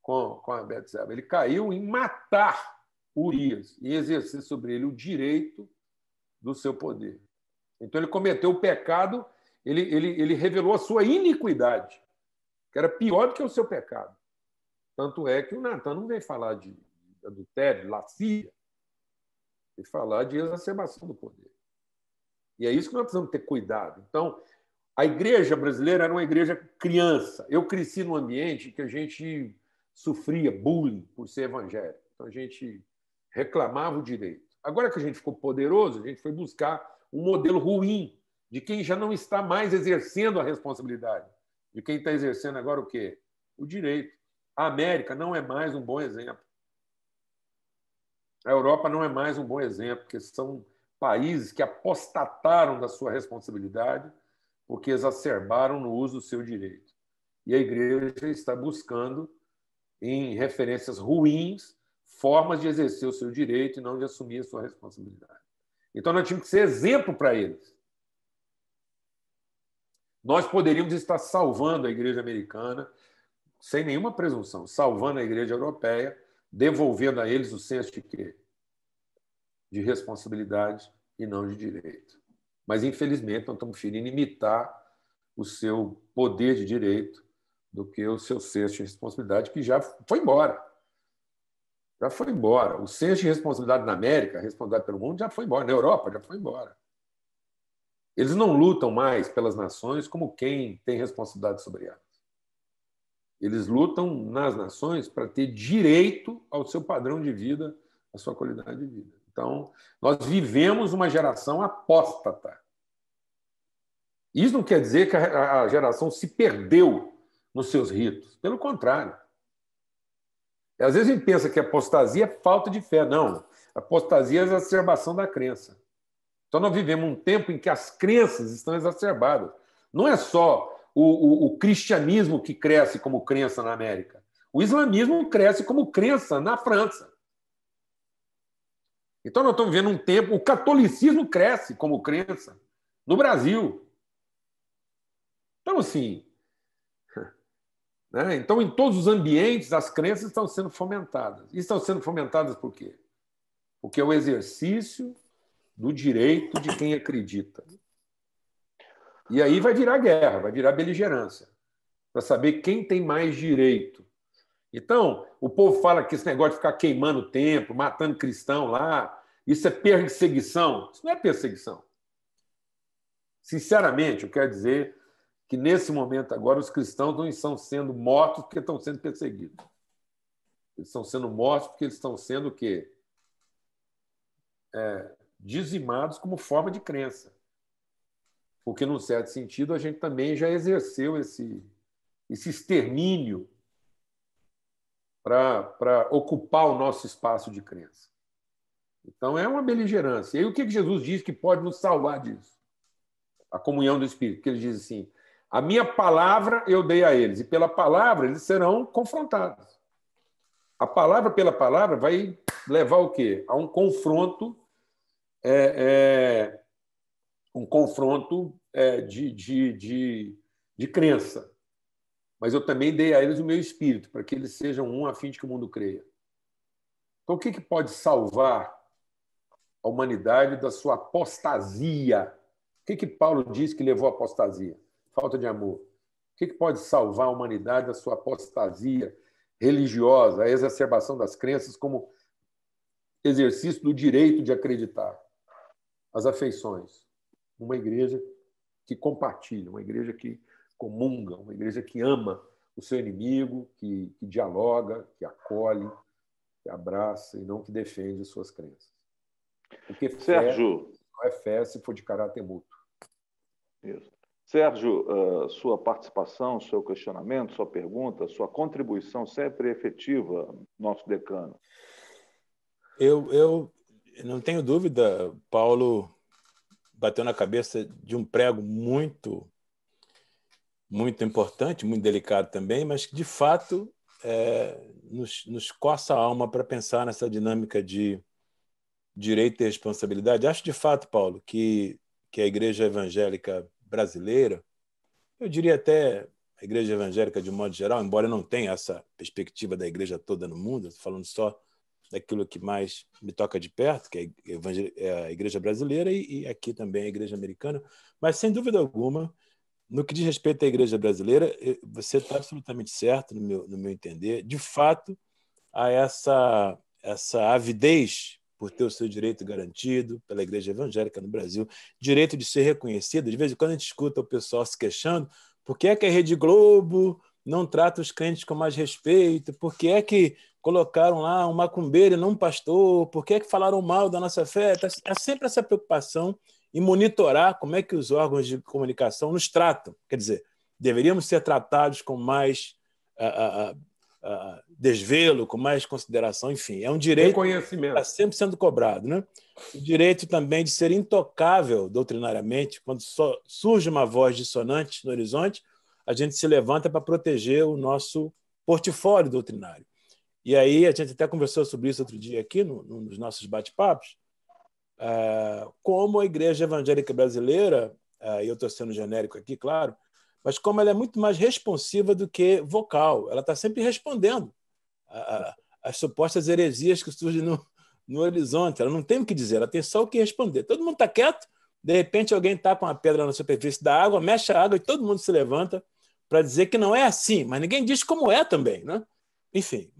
com a Betseba. Ele caiu em matar Urias e exercer sobre ele o direito do seu poder. Então, ele cometeu o pecado, ele revelou a sua iniquidade, que era pior do que o seu pecado. Tanto é que o Natan não vem falar de adultério, de lascívia, vem falar de exacerbação do poder. E é isso que nós precisamos ter cuidado. Então, a igreja brasileira era uma igreja criança. Eu cresci num ambiente que a gente sofria bullying por ser evangélico. Então, a gente reclamava o direito. Agora que a gente ficou poderoso, a gente foi buscar um modelo ruim de quem já não está mais exercendo a responsabilidade, de quem está exercendo agora o quê? O direito. A América não é mais um bom exemplo. A Europa não é mais um bom exemplo, porque são países que apostataram da sua responsabilidade porque exacerbaram no uso do seu direito. E a igreja está buscando, em referências ruins, formas de exercer o seu direito e não de assumir a sua responsabilidade. Então, nós tínhamos que ser exemplo para eles. Nós poderíamos estar salvando a igreja americana, sem nenhuma presunção, salvando a igreja europeia, devolvendo a eles o senso de quê? De responsabilidade e não de direito. Mas, infelizmente, nós estamos preferindo imitar o seu poder de direito do que o seu senso de responsabilidade, que já foi embora. Já foi embora. O senso de responsabilidade na América, a responsabilidade pelo mundo, já foi embora. Na Europa, já foi embora. Eles não lutam mais pelas nações como quem tem responsabilidade sobre elas. Eles lutam nas nações para ter direito ao seu padrão de vida, à sua qualidade de vida. Então, nós vivemos uma geração apóstata. Isso não quer dizer que a geração se perdeu nos seus ritos. Pelo contrário. Às vezes a gente pensa que apostasia é falta de fé. Não. Apostasia é a exacerbação da crença. Então, nós vivemos um tempo em que as crenças estão exacerbadas. Não é só o cristianismo que cresce como crença na América. O islamismo cresce como crença na França. Então, nós estamos vivendo um tempo... O catolicismo cresce como crença no Brasil. Então, assim... Né? Então, em todos os ambientes, as crenças estão sendo fomentadas. E estão sendo fomentadas por quê? Porque é o exercício do direito de quem acredita. E aí vai virar guerra, vai virar beligerância, para saber quem tem mais direito. Então, o povo fala que esse negócio de ficar queimando o templo, matando cristão lá, isso é perseguição. Isso não é perseguição. Sinceramente, eu quero dizer que, nesse momento agora, os cristãos não estão sendo mortos porque estão sendo perseguidos. Eles estão sendo mortos porque eles estão sendo o quê? Dizimados como forma de crença. Porque, num certo sentido, a gente também já exerceu esse extermínio para ocupar o nosso espaço de crença. Então, é uma beligerância. E aí, o que Jesus diz que pode nos salvar disso? A comunhão do Espírito. Que ele diz assim: a minha palavra eu dei a eles, e pela palavra eles serão confrontados. A palavra pela palavra vai levar o quê? A um confronto, de crença. Mas eu também dei a eles o meu Espírito, para que eles sejam um a fim de que o mundo creia. Então, o que pode salvar a humanidade da sua apostasia? O que Paulo diz que levou à apostasia? Falta de amor. O que pode salvar a humanidade da sua apostasia religiosa, a exacerbação das crenças como exercício do direito de acreditar? As afeições. Uma igreja que compartilha, uma igreja que comunga, uma igreja que ama o seu inimigo, que dialoga, que acolhe, que abraça e não que defende as suas crenças. Porque Sérgio, não é fé se for de caráter mútuo. Isso. Sérgio, sua participação, seu questionamento, sua pergunta, sua contribuição sempre efetiva, nosso decano. Eu não tenho dúvida, Paulo bateu na cabeça de um prego muito importante, muito delicado também, mas que, de fato, nos coça a alma para pensar nessa dinâmica de direito e responsabilidade. Acho, de fato, Paulo, que a Igreja Evangélica brasileira, eu diria até a Igreja Evangélica de um modo geral, embora eu não tenha essa perspectiva da igreja toda no mundo, estou falando só daquilo que mais me toca de perto, que é a Igreja brasileira e aqui também a Igreja americana, mas, sem dúvida alguma, no que diz respeito à Igreja brasileira, você está absolutamente certo, no meu entender. De fato, há essa avidez por ter o seu direito garantido pela Igreja Evangélica no Brasil, direito de ser reconhecido. De vez em quando a gente escuta o pessoal se queixando: por que é que a Rede Globo não trata os crentes com mais respeito? Por que é que colocaram lá um macumbeiro e não um pastor? Por que é que falaram mal da nossa fé? Há sempre essa preocupação em monitorar como é que os órgãos de comunicação nos tratam. Quer dizer, deveríamos ser tratados com mais desvelo, com mais consideração, enfim. É um direito que está sempre sendo cobrado, né? O direito também de ser intocável doutrinariamente. Quando só surge uma voz dissonante no horizonte, a gente se levanta para proteger o nosso portfólio doutrinário. E aí, a gente até conversou sobre isso outro dia aqui, nos nossos bate-papos, como a Igreja Evangélica Brasileira, e eu estou sendo genérico aqui, claro, mas como ela é muito mais responsiva do que vocal. Ela está sempre respondendo às supostas heresias que surgem no horizonte. Ela não tem o que dizer, ela tem só o que responder. Todo mundo está quieto, de repente alguém está com uma pedra na superfície da água, mexe a água e todo mundo se levanta para dizer que não é assim, mas ninguém diz como é também, né? Enfim,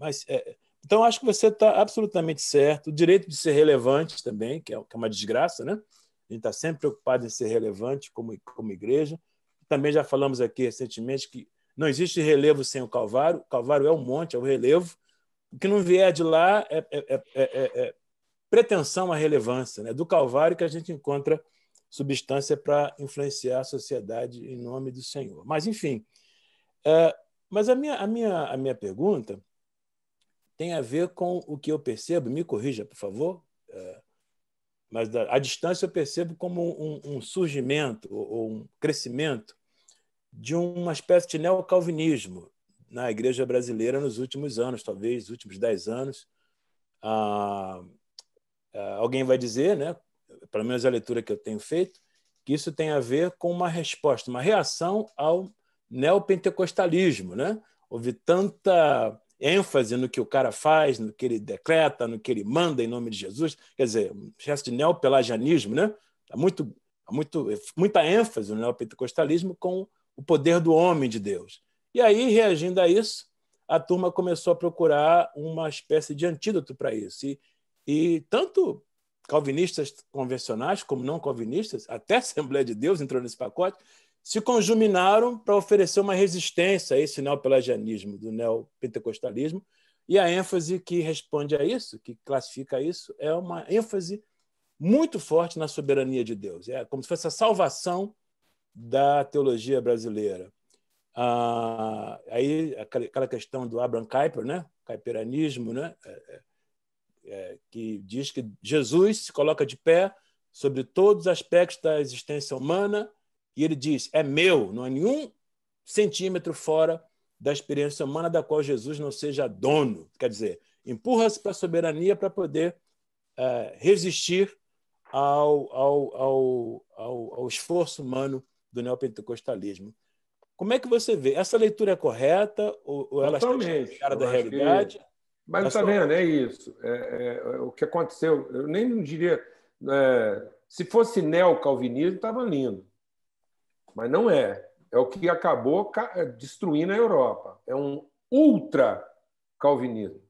então acho que você está absolutamente certo. O direito de ser relevante também, que é uma desgraça, né? A gente está sempre preocupado em ser relevante como igreja. Também já falamos aqui recentemente que não existe relevo sem o Calvário. O Calvário é um monte, é o relevo. O que não vier de lá é pretensão à relevância, né? Do Calvário que a gente encontra substância para influenciar a sociedade em nome do Senhor. Mas, enfim, mas a minha pergunta tem a ver com o que eu percebo, me corrija, por favor, mas à distância eu percebo como um surgimento ou um crescimento de uma espécie de neocalvinismo na igreja brasileira nos últimos anos, talvez nos últimos 10 anos. Alguém vai dizer, né, pelo menos a leitura que eu tenho feito, que isso tem a ver com uma resposta, uma reação ao neopentecostalismo, né? Houve tanta ênfase no que o cara faz, no que ele decreta, no que ele manda em nome de Jesus, quer dizer, uma espécie de neopelagianismo, né? Há muita ênfase no neopentecostalismo com o poder do homem de Deus. E aí, reagindo a isso, a turma começou a procurar uma espécie de antídoto para isso. E tanto calvinistas convencionais, como não calvinistas, até a Assembleia de Deus entrou nesse pacote, se conjuminaram para oferecer uma resistência a esse neopelagianismo, do neopentecostalismo, e a ênfase que responde a isso, que classifica isso, é uma ênfase muito forte na soberania de Deus. É como se fosse a salvação da teologia brasileira. Aí aquela questão do Abraham Kuyper, né? Kuyperanismo, né? Que diz que Jesus se coloca de pé sobre todos os aspectos da existência humana e ele diz, é meu, não é nenhum centímetro fora da experiência humana da qual Jesus não seja dono. Quer dizer, empurra-se para a soberania para poder resistir ao esforço humano do neopentecostalismo. Como é que você vê? Essa leitura é correta ou ela está desligada da realidade? Mas está vendo, é isso. O que aconteceu, eu nem não diria... se fosse neocalvinismo, estava lindo. Mas não é. É o que acabou destruindo a Europa. É um ultra-calvinismo.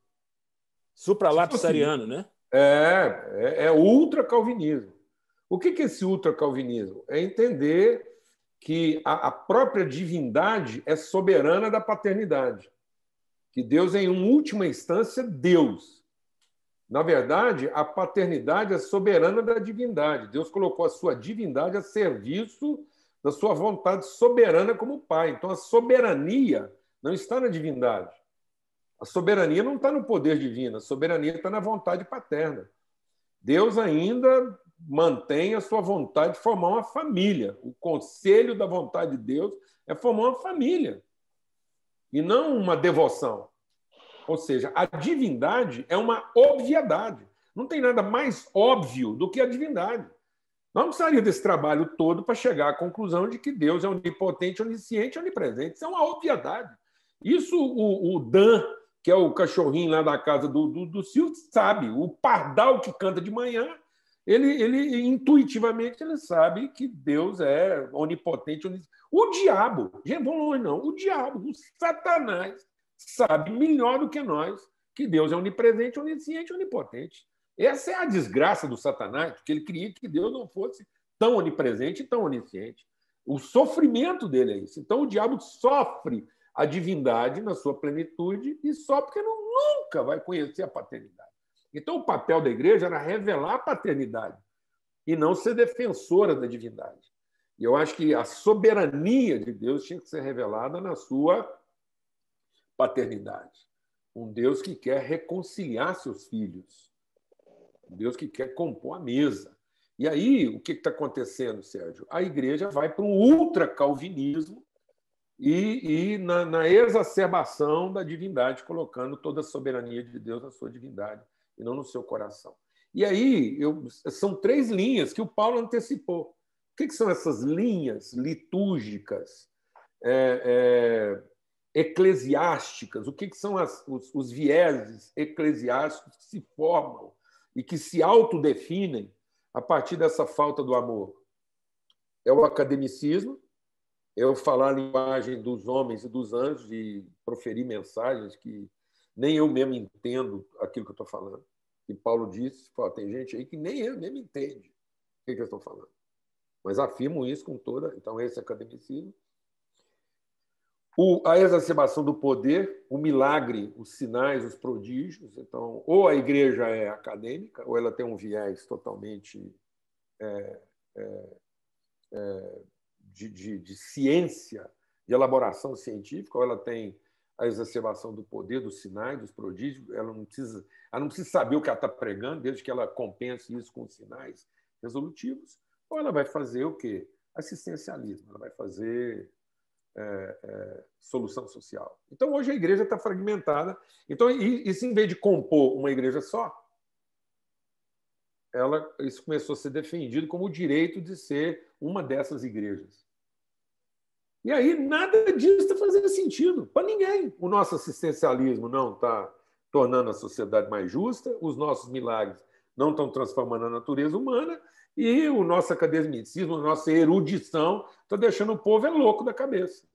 Supralapsariano, né? É ultra-calvinismo. O que é esse ultra-calvinismo? É entender que a própria divindade é soberana da paternidade. Que Deus é, em última instância, Deus. Na verdade, a paternidade é soberana da divindade. Deus colocou a sua divindade a serviço da sua vontade soberana como Pai. Então, a soberania não está na divindade. A soberania não está no poder divino, a soberania está na vontade paterna. Deus ainda mantém a sua vontade de formar uma família. O conselho da vontade de Deus é formar uma família, e não uma devoção. Ou seja, a divindade é uma obviedade. Não tem nada mais óbvio do que a divindade. Não precisaria desse trabalho todo para chegar à conclusão de que Deus é onipotente, onisciente, onipresente. Isso é uma obviedade. Isso o Dan, que é o cachorrinho lá da casa do Silvio, sabe. O pardal que canta de manhã, ele intuitivamente ele sabe que Deus é onipotente, onisciente. O diabo, vamos longe não, o diabo, o Satanás, sabe melhor do que nós que Deus é onipresente, onisciente, onipotente. Essa é a desgraça do Satanás, porque ele queria que Deus não fosse tão onipresente e tão onisciente. O sofrimento dele é isso. Então, o diabo sofre a divindade na sua plenitude e só porque nunca vai conhecer a paternidade. Então, o papel da igreja era revelar a paternidade e não ser defensora da divindade. E eu acho que a soberania de Deus tinha que ser revelada na sua paternidade. Um Deus que quer reconciliar seus filhos. Um Deus que quer compor a mesa. E aí, o que está acontecendo, Sérgio? A igreja vai para um ultra-calvinismo e na exacerbação da divindade, colocando toda a soberania de Deus na sua divindade e não no seu coração. E aí, são 3 linhas que o Paulo antecipou. O que são essas linhas litúrgicas, eclesiásticas? O que são os vieses eclesiásticos que se formam e que se autodefinem a partir dessa falta do amor? É o academicismo, é o falar a linguagem dos homens e dos anjos e proferir mensagens que nem eu mesmo entendo aquilo que eu estou falando. E Paulo disse, tem gente aí que nem eu mesmo entende o que eu estou falando. Mas afirmo isso com toda... Então, esse é academicismo. A exacerbação do poder, o milagre, os sinais, os prodígios. Então, ou a igreja é acadêmica, ou ela tem um viés totalmente de ciência, de elaboração científica, ou ela tem a exacerbação do poder, dos sinais, dos prodígios. Ela não precisa saber o que ela está pregando, desde que ela compense isso com sinais resolutivos. Ou ela vai fazer o quê? Assistencialismo, ela vai fazer solução social. Então, hoje a igreja está fragmentada. Então, isso, em vez de compor uma igreja só, isso começou a ser defendido como o direito de ser uma dessas igrejas. E aí, nada disso está fazendo sentido para ninguém. O nosso assistencialismo não está tornando a sociedade mais justa, os nossos milagres não estão transformando a natureza humana, e o nosso academicismo, a nossa erudição está deixando o povo louco da cabeça.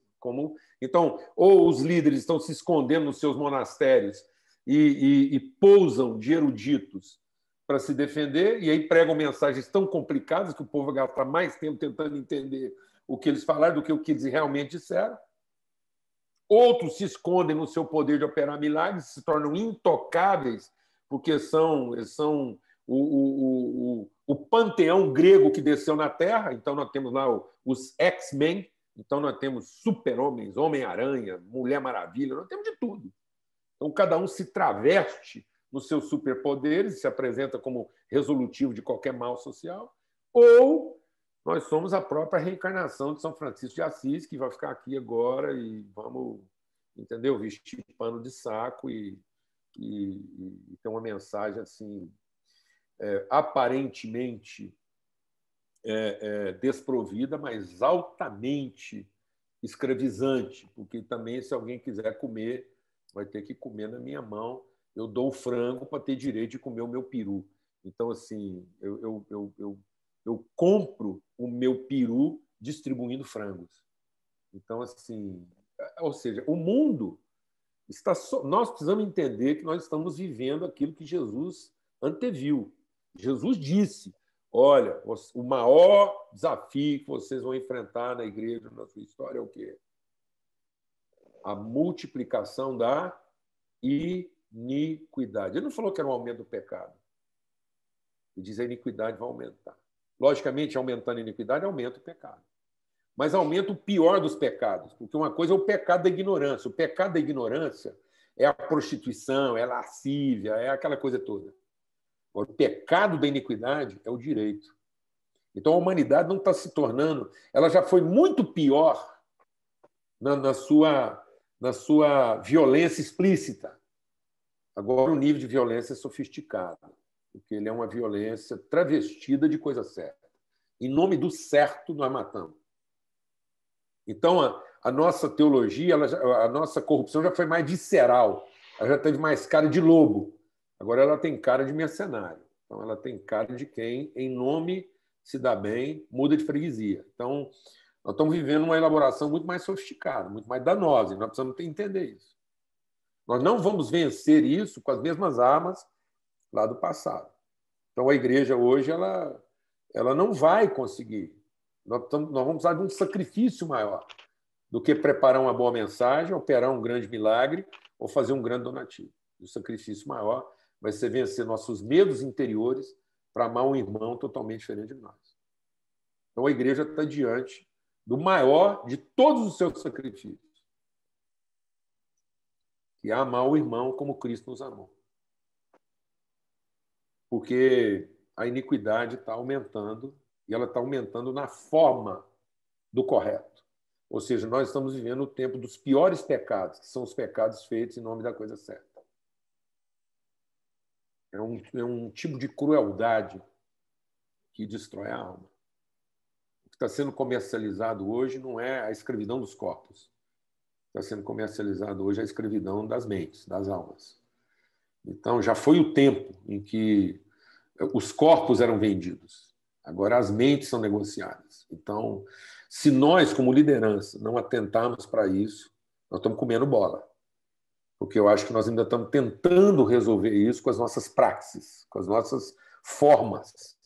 Então, ou os líderes estão se escondendo nos seus monastérios e pousam de eruditos para se defender, e aí pregam mensagens tão complicadas que o povo vai gastar mais tempo tentando entender o que eles falaram do que o que eles realmente disseram. Outros se escondem no seu poder de operar milagres, se tornam intocáveis, porque são o panteão grego que desceu na Terra. Então, nós temos lá os X-Men, então nós temos super-homens, Homem-Aranha, Mulher Maravilha, nós temos de tudo. Então, cada um se traveste nos seus superpoderes, se apresenta como resolutivo de qualquer mal social, ou nós somos a própria reencarnação de São Francisco de Assis, que vai ficar aqui agora e vamos, entendeu? Vestir pano de saco e ter uma mensagem assim, aparentemente desprovida, mas altamente escravizante, porque também, se alguém quiser comer, vai ter que comer na minha mão. Eu dou o frango para ter direito de comer o meu peru. Então, assim, eu compro o meu peru distribuindo frangos. Então, assim, ou seja, o mundo está... Nós precisamos entender que nós estamos vivendo aquilo que Jesus anteviu. Jesus disse, olha, o maior desafio que vocês vão enfrentar na igreja, na sua história, é o quê? A multiplicação da iniquidade. Ele não falou que era um aumento do pecado. Ele diz que a iniquidade vai aumentar. Logicamente, aumentando a iniquidade, aumenta o pecado. Mas aumenta o pior dos pecados, porque uma coisa é o pecado da ignorância. O pecado da ignorância é a prostituição, é a lascívia, é aquela coisa toda. Agora, o pecado da iniquidade é o direito. Então, a humanidade não está se tornando... Ela já foi muito pior na sua violência explícita. Agora, o nível de violência é sofisticado, porque ele é uma violência travestida de coisa certa. Em nome do certo, nós matamos. Então, a nossa teologia, a nossa corrupção já foi mais visceral, ela já teve mais cara de lobo. Agora ela tem cara de mercenário. Então, ela tem cara de quem, em nome, se dá bem, muda de freguesia. Então, nós estamos vivendo uma elaboração muito mais sofisticada, muito mais danosa, e nós precisamos entender isso. Nós não vamos vencer isso com as mesmas armas lá do passado. Então, a igreja hoje ela não vai conseguir. Nós vamos precisar de um sacrifício maior do que preparar uma boa mensagem, operar um grande milagre ou fazer um grande donativo. O sacrifício maior vai ser vencer nossos medos interiores para amar um irmão totalmente diferente de nós. Então, a igreja está diante do maior de todos os seus sacrifícios, que é amar o irmão como Cristo nos amou. Porque a iniquidade está aumentando, e ela está aumentando na forma do correto. Ou seja, nós estamos vivendo o tempo dos piores pecados, que são os pecados feitos em nome da coisa certa. É um tipo de crueldade que destrói a alma. O que está sendo comercializado hoje não é a escravidão dos corpos. Está sendo comercializado hoje a escravidão das mentes, das almas. Então, já foi o tempo em que os corpos eram vendidos. Agora, as mentes são negociadas. Então, se nós, como liderança, não atentarmos para isso, nós estamos comendo bola. Porque eu acho que nós ainda estamos tentando resolver isso com as nossas praxes, com as nossas formas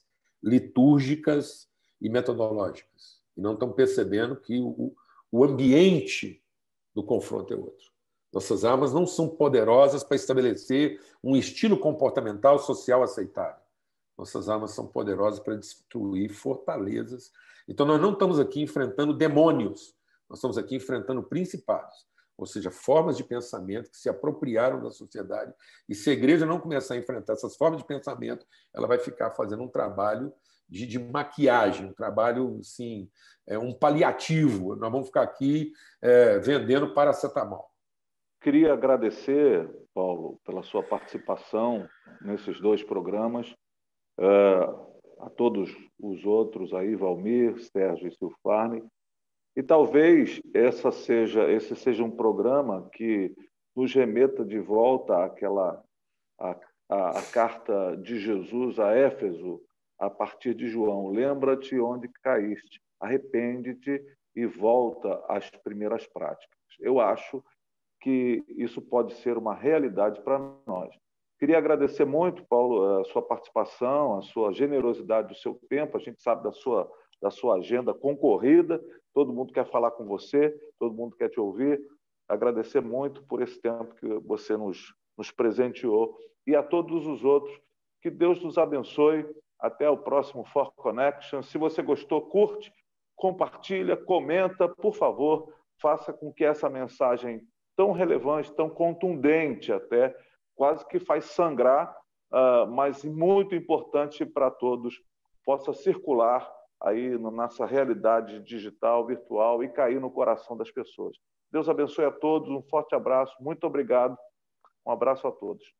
litúrgicas e metodológicas. E não estamos percebendo que o ambiente do confronto é outro. Nossas armas não são poderosas para estabelecer um estilo comportamental social aceitável. Nossas armas são poderosas para destruir fortalezas. Então, nós não estamos aqui enfrentando demônios, nós estamos aqui enfrentando principados, ou seja, formas de pensamento que se apropriaram da sociedade. E se a igreja não começar a enfrentar essas formas de pensamento, ela vai ficar fazendo um trabalho de maquiagem, um trabalho, assim, um paliativo. Nós vamos ficar aqui vendendo paracetamol. Queria agradecer, Paulo, pela sua participação nesses 2 programas. A todos os outros aí, Valmir, Sérgio e Silfarne. E talvez esse seja um programa que nos remeta de volta à carta de Jesus a Éfeso, a partir de João. Lembra-te onde caíste, arrepende-te e volta às primeiras práticas. Eu acho que isso pode ser uma realidade para nós. Queria agradecer muito, Paulo, a sua participação, a sua generosidade, o seu tempo. A gente sabe da sua agenda concorrida, todo mundo quer falar com você, todo mundo quer te ouvir. Agradecer muito por esse tempo que você nos presenteou. E a todos os outros, que Deus nos abençoe. Até o próximo For Connection. Se você gostou, curte, compartilha, comenta, por favor, faça com que essa mensagem tão relevante, tão contundente até, quase que faz sangrar, mas muito importante para todos, possa circular aí na nossa realidade digital, virtual, e cair no coração das pessoas. Deus abençoe a todos, um forte abraço, muito obrigado, um abraço a todos.